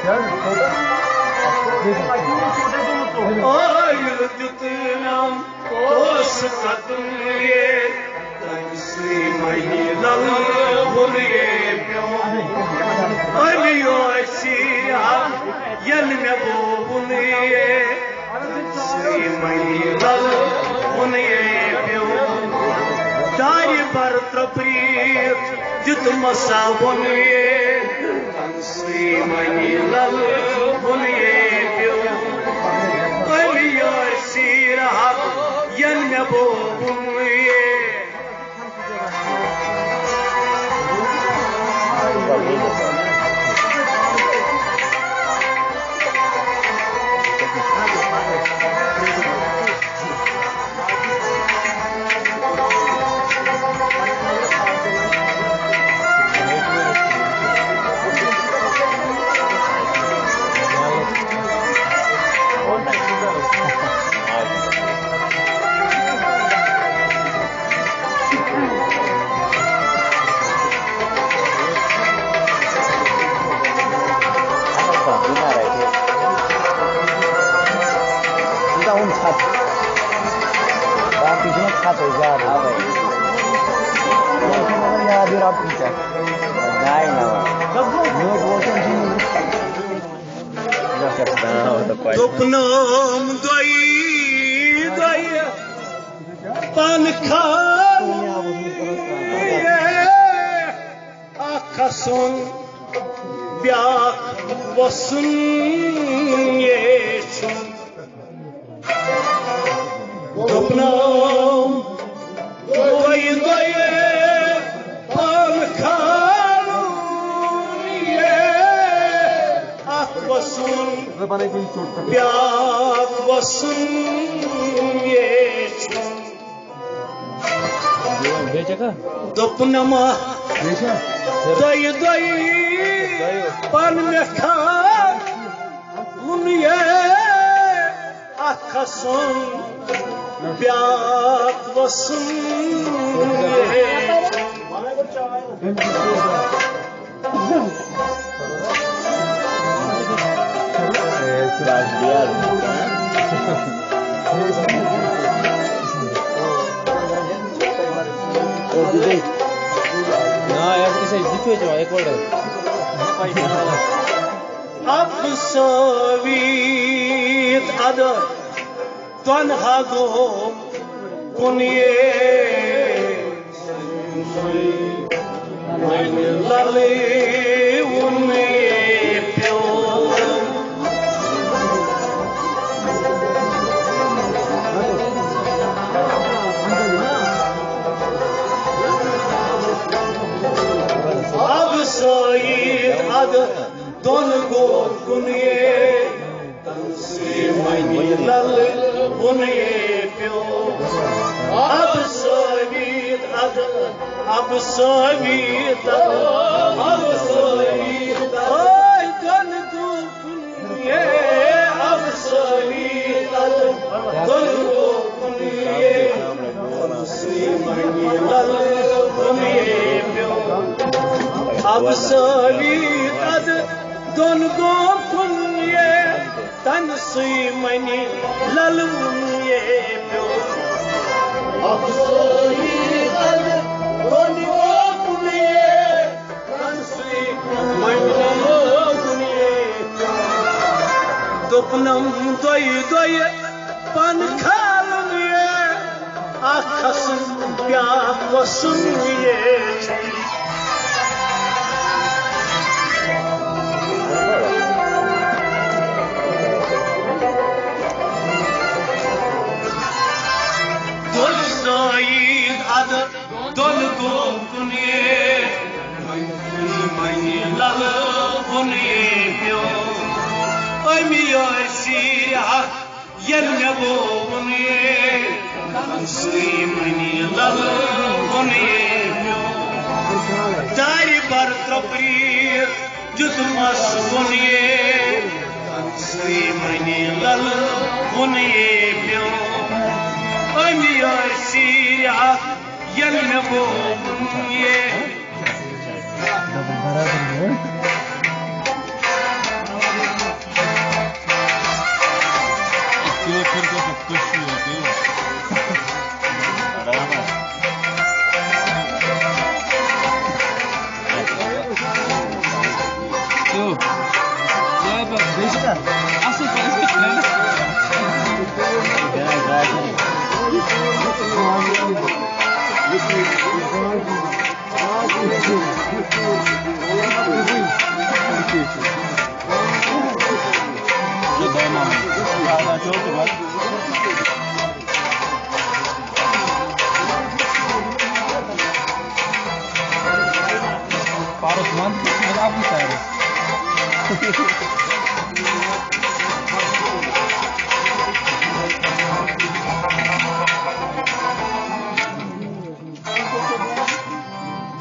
Yeah.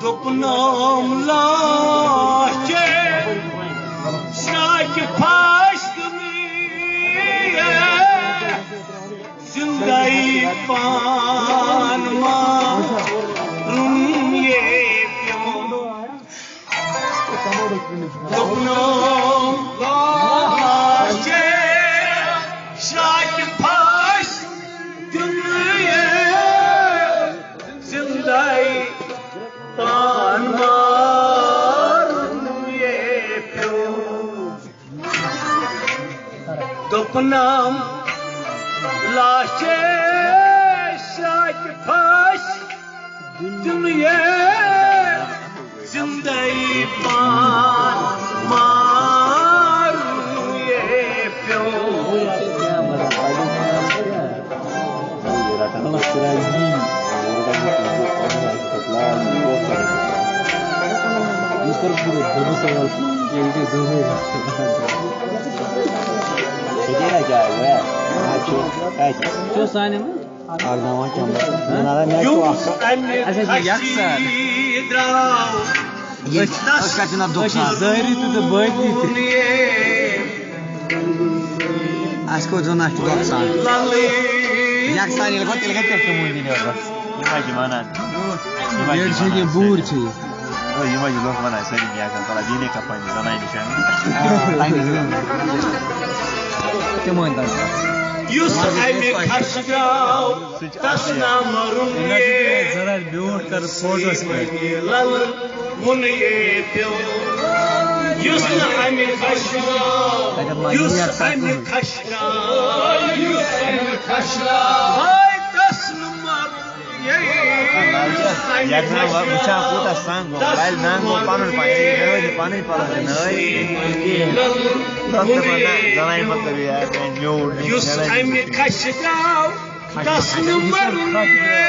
Dopnam lache şak paştmiye zindai panma rumye Dopnam lache şak paştmiye zindai Dopnam lache şak paş dünya zindai pan maruye pyo Что с ним? Asko zona şu 90. Yaksan ilgat tekrar diliyor. Gimana? Gerçekten burçi. Oh, imagine loh mana saya ni akan kalau gini kapan di sana ini kan. Teman tak? Yusuf aymi kaşgav tasna marunye Zarar biur kar photos पर. lal munye pyo Yusuf aymi kaşgav Yusuf aymi kaşgav Hay tasna marunye Yakna mucha puta sango, bail nango panul paye, pani panul nai. Dokter mana janai matlab ya new. Yusuf aymi kaşgav tasna marunye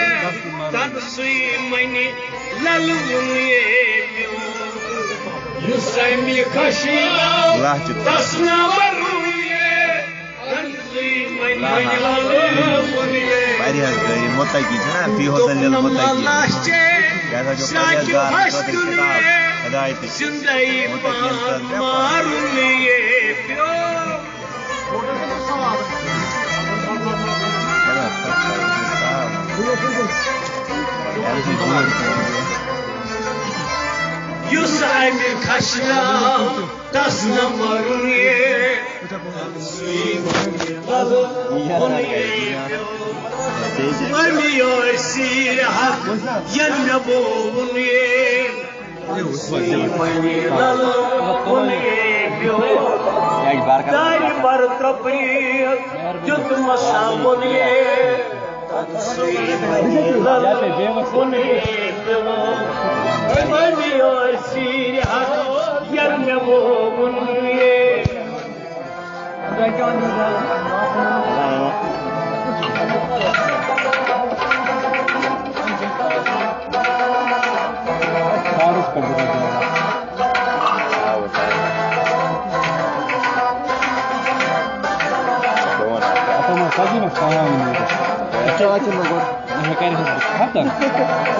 tansui maini lal munye pyo Yusuf aymi kaşgav tasna marunye tansui maini lal munye Varias dari mota ki na fi hotel del mota ki. Jasa jo kajar to dekha hidayat zindai marunye pyo Yusuf aymi kaşgav tasna marunye Varmıyor silah yanına boğuluye Dari bartrapriya jutma samuniye Varmıyor silah yanına boğuluye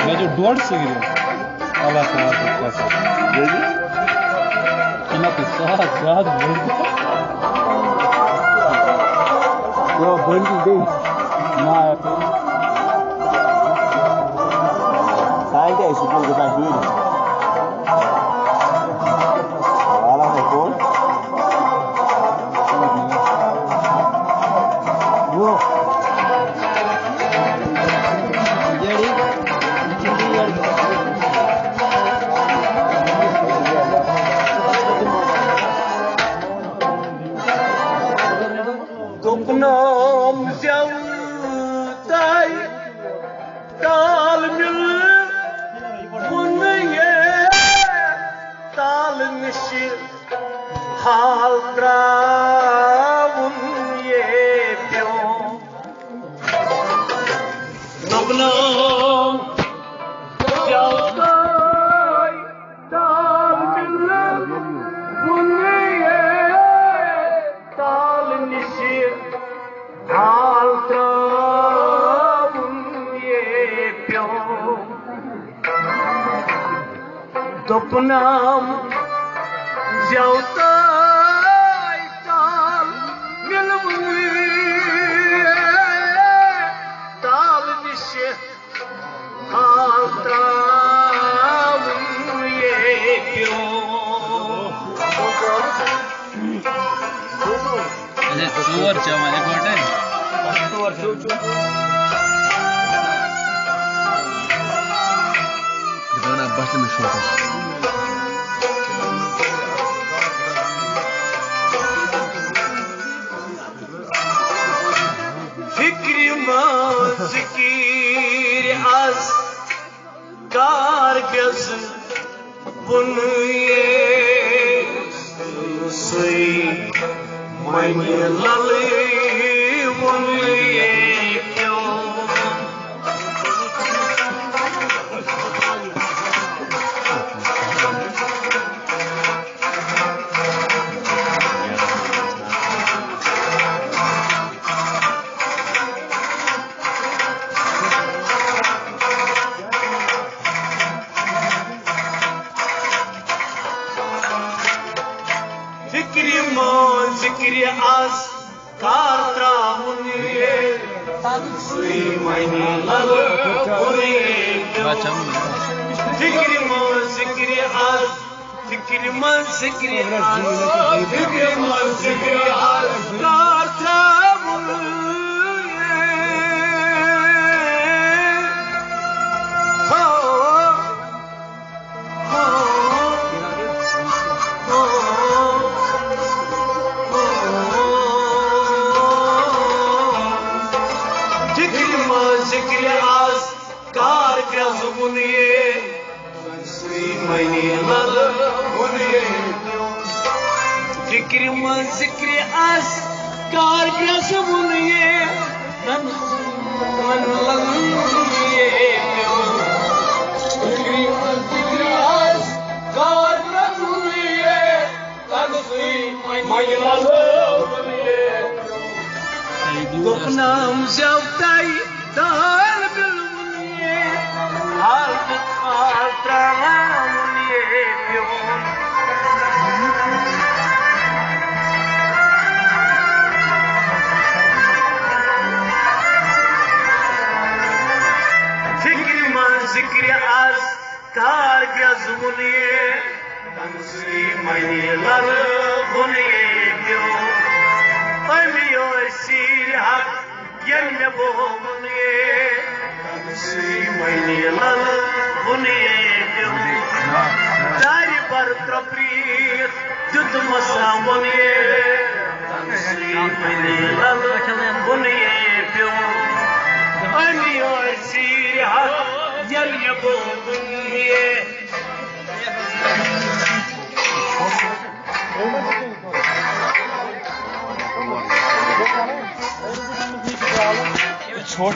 मैं जो door से गिरे अल्लाह ताला का किना तो साथ बोल यो बंदी दे ना sai deh sebelum kita dulu. Alah ekor. Yo. Dopnam zavday kalmil bunye talmışır hal travunye गुपनाम ज्योताय ताल मिलवुए ताल दिशे हाल त्रावुए क्यों चोर चमा एक बाटे गाना बस में शो फिक्र ज़िकीर आज कार गज़ बुनिए सई मन लले बुनिए क्यों ज़िक्र आज कार त्रावुए तंसुई मनी लल बुनिए क्यों ज़िक्र आज कार त्रावुए हो ज़िक्र आज कार गज़ बुनिए तंसुई मनी लल बुनिए क्यों ज़िक्र आज कार गज़ बुनिए तंसुई मनी लल बुनिए क्यों ज़िक्र आज कार गज़ बुनिए तंसुई मनी लल बुनिए गुपनाम ज्योताय ताल मिलवुए हाल त्रावुए क्यों ज़िक्र आज कार गज़ बुनिए तंसुई मनी लल बुनिए क्यों अमियो सीर हक यन वो बुनिए तंसुई मनी लल बुनिए क्यों दारी पर त्रप्रीत जुत मसा बुनिए तंसुई मनी लल बुनिए क्यों अमियो सीर हक यन वो बुनिए छोट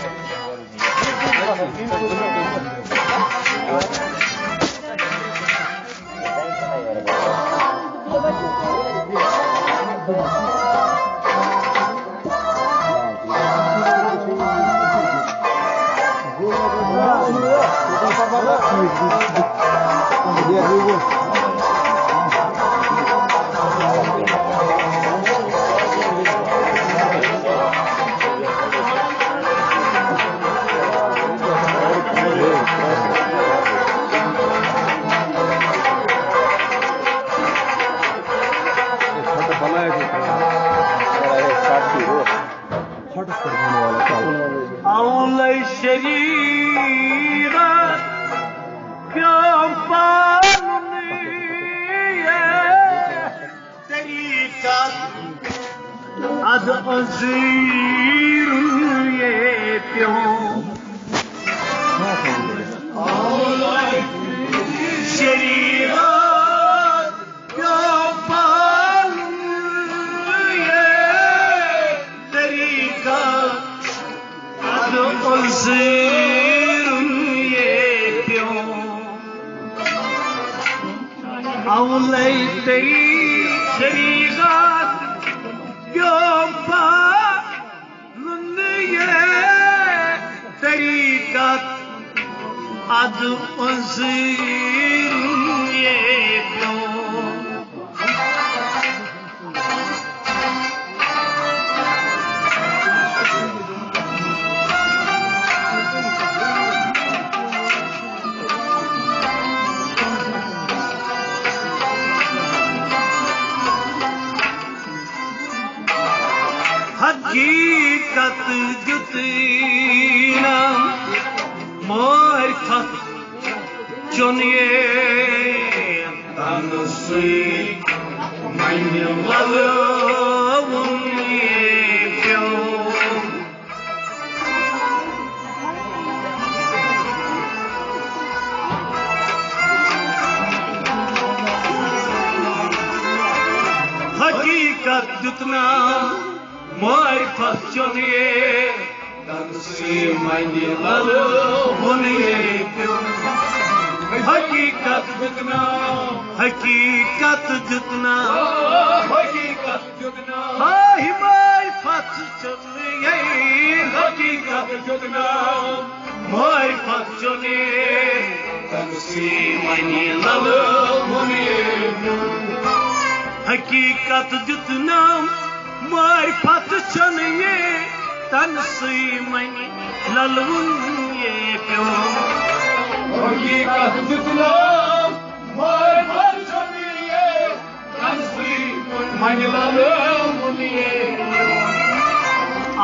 औले शरीरत क्यों पालनिए तरीका अद अज़ीर ये क्यों औले शरीरत क्यों पालनिए तरीका अज़ीर ये क्यों औले तेरी शरीरत क्यों पालनिए तरीका अद उज़ीर ये प्यो हकीकत जुतना मारिफत चुनिए तनसी मन वलवुनिए प्यो हकीकत जुतना मारिफत चुनिए तनसी मन वलवुनिए प्यो हकीकत जितना हकीकत जितना हाय मारिफत चुनिए हकीकत जितना मारिफत चुनिए तनसी मन वलवुनिए प्यो हकीकत जितना मारिफत चुनिए तनसी मन वलवुनिए प्यो हकीकत जितना मारिफत चुनिए तनसी मन वलवुनिए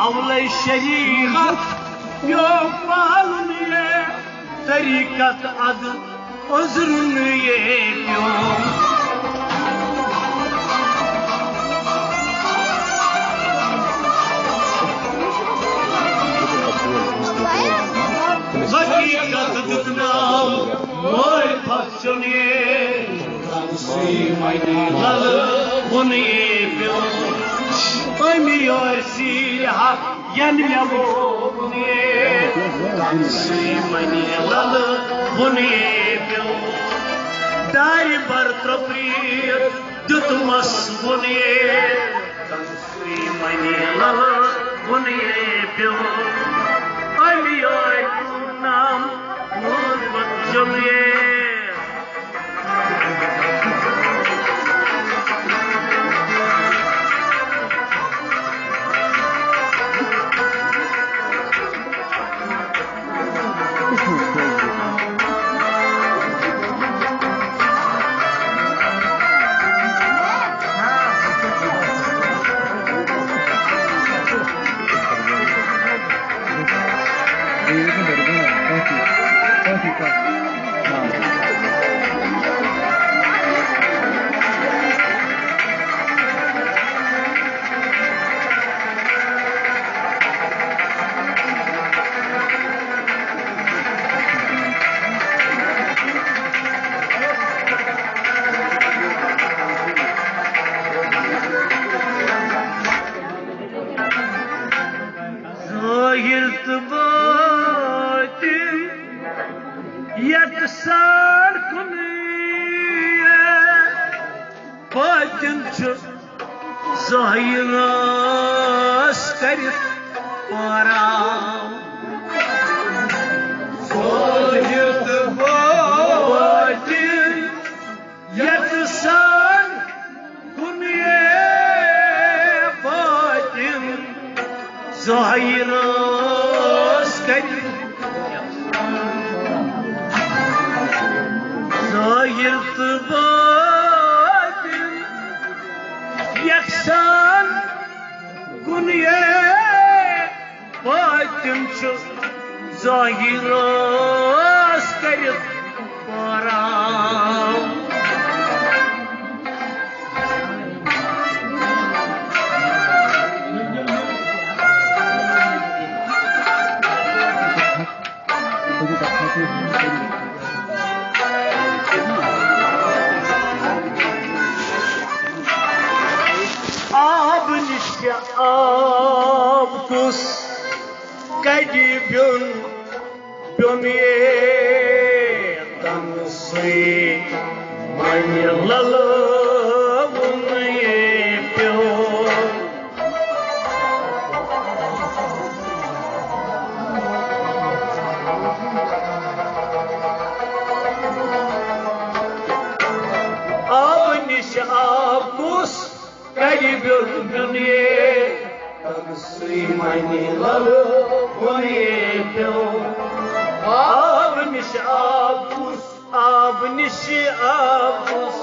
अवले शरीयत प्यो पालनिए तरीकत अद उज़रुनिए प्यो हकीकत जितना मारिफत चुनिए तनसी मन वलवुनिए प्यो अमी ओरसी यन मेवुनिए तनसी मन वलवुनिए प्यो दार बर त्रोप्रीत दुतमस वुनिए तनसी मन वलवुनिए प्यो अमी नाम मोहब्बत चुनिए ज़ाहिरस करित पाराम ज़ाहिरत बातिन यतसान कुनिए बातिन ज़ाहिरस करित ज़ाहिरत बातिन यकसान कुनिए बातिन ज़ाहिरस करित पाराम आब निश्य आब कुस कड़ी ब्युन ब्युनिए तनसी मन वलवुनिए प्यो Garibur dünye Tanısıymani lalı Bunye Abniş abus Abniş abus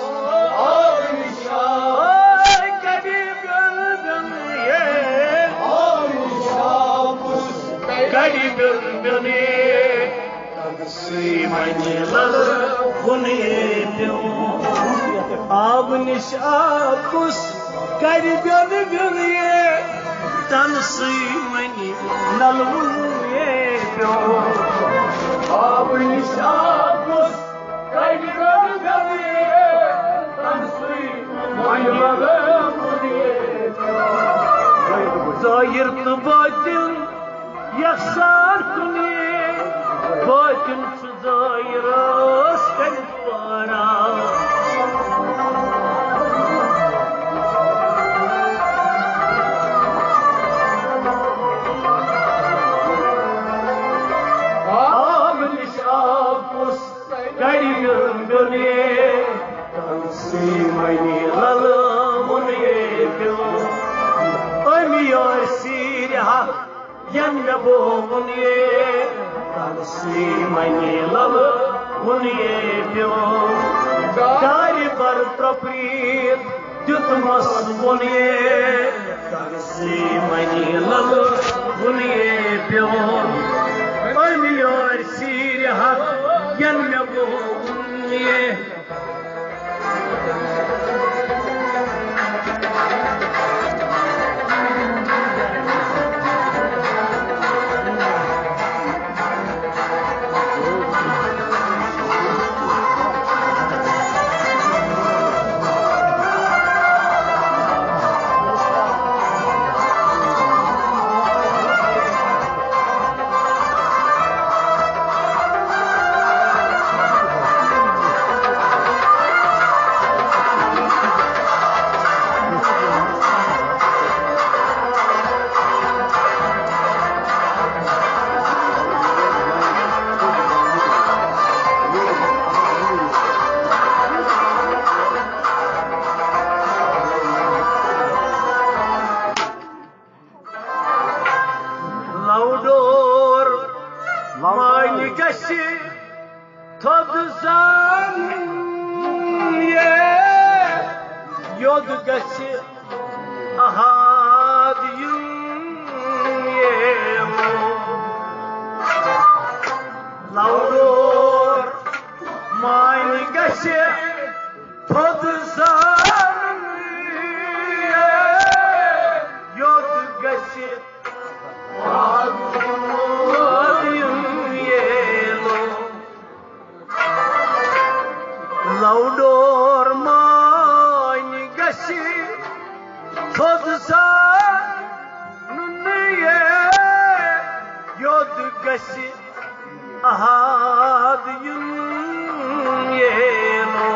Abniş abus Garibur dünye Abniş abus Garibur dünye Tanısıymani lalı Bunye Abniş abus Garibur dünye Tanısıymani lalı Bunye Abniş abus Garibur dünye Tanısıymani lalı Bunye Zahirtı batın Yaksar kuni Batın zahirası Kalpara Abniş abus Garibur dünye Tanısıymani lalı Bunye Ömüyor sirha Yanna boğunye Tanısıymani lalı Bunye Garibar proprit Tutmas bunye Tanısıymani lalı Bunye Ömüyor sirha Yanna boğunye Laudor Mani gasi Tadızan Yod gasi Ahad Laudor Mani gasi Tadızan Yod gasi Laudor mani gasi Todsa nunye Yod gasi Ahad yelo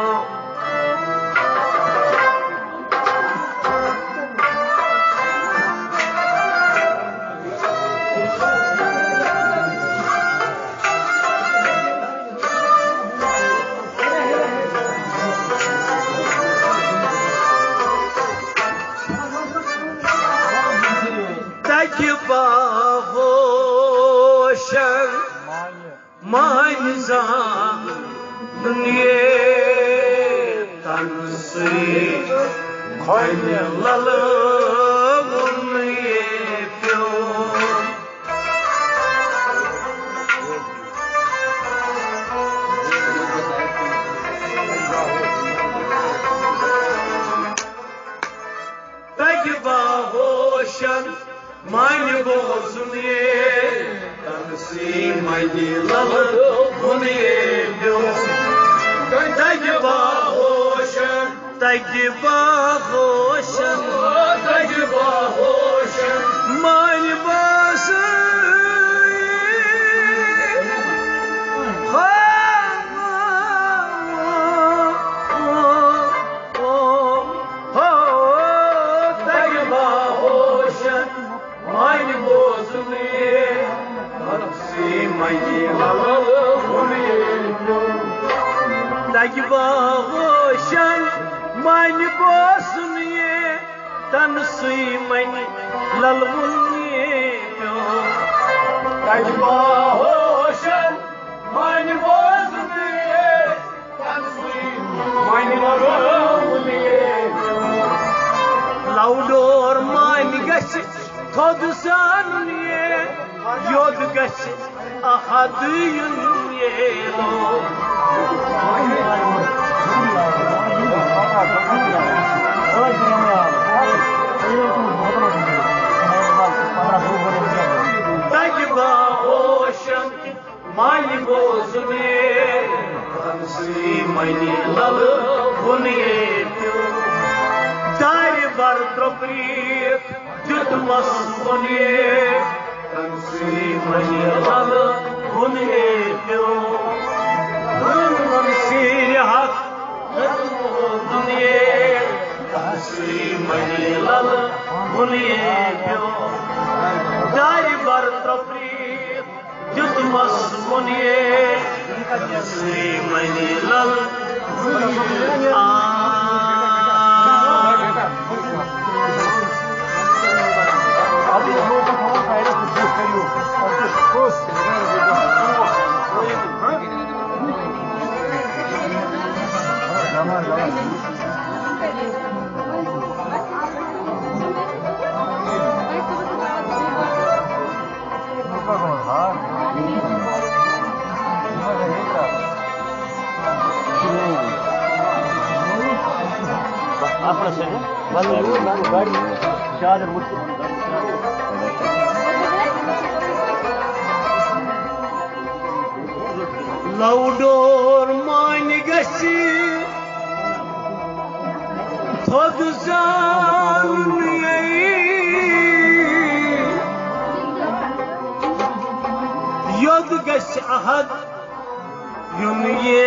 Bahoshan Manza Dunye Tanısıymani lalı Bunye Bahoshan Mani bozunye Tanısıymani lalı Bunye Tagi bahoshan Mani Tagi bahoshan Mani bozunye तन सुई मन ललवुन प्यो होशन मन बोझने तन सुई मन ललवुन लाउडोर मान गश थोद सान योद गश अहद ये लो तजबा ओशन मानी बोझने तनसी मनी लल बुनिए दारी बर द्रोप्रीत जुट मस बुनिए तनसी मनी लल बुनिए तनसी हक दुनिए तनसी मनी लल बुनिए दारी बर द्रोप्रीत जुट मस बुनिए तनसी मनी लल लाउडोर मान गसी थोद जान योद गश अहद युन ये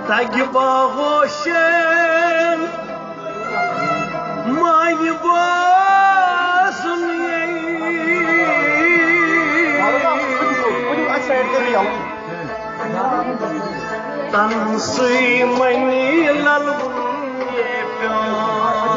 तगबा होशन मान तन सुई मनी लल प्यो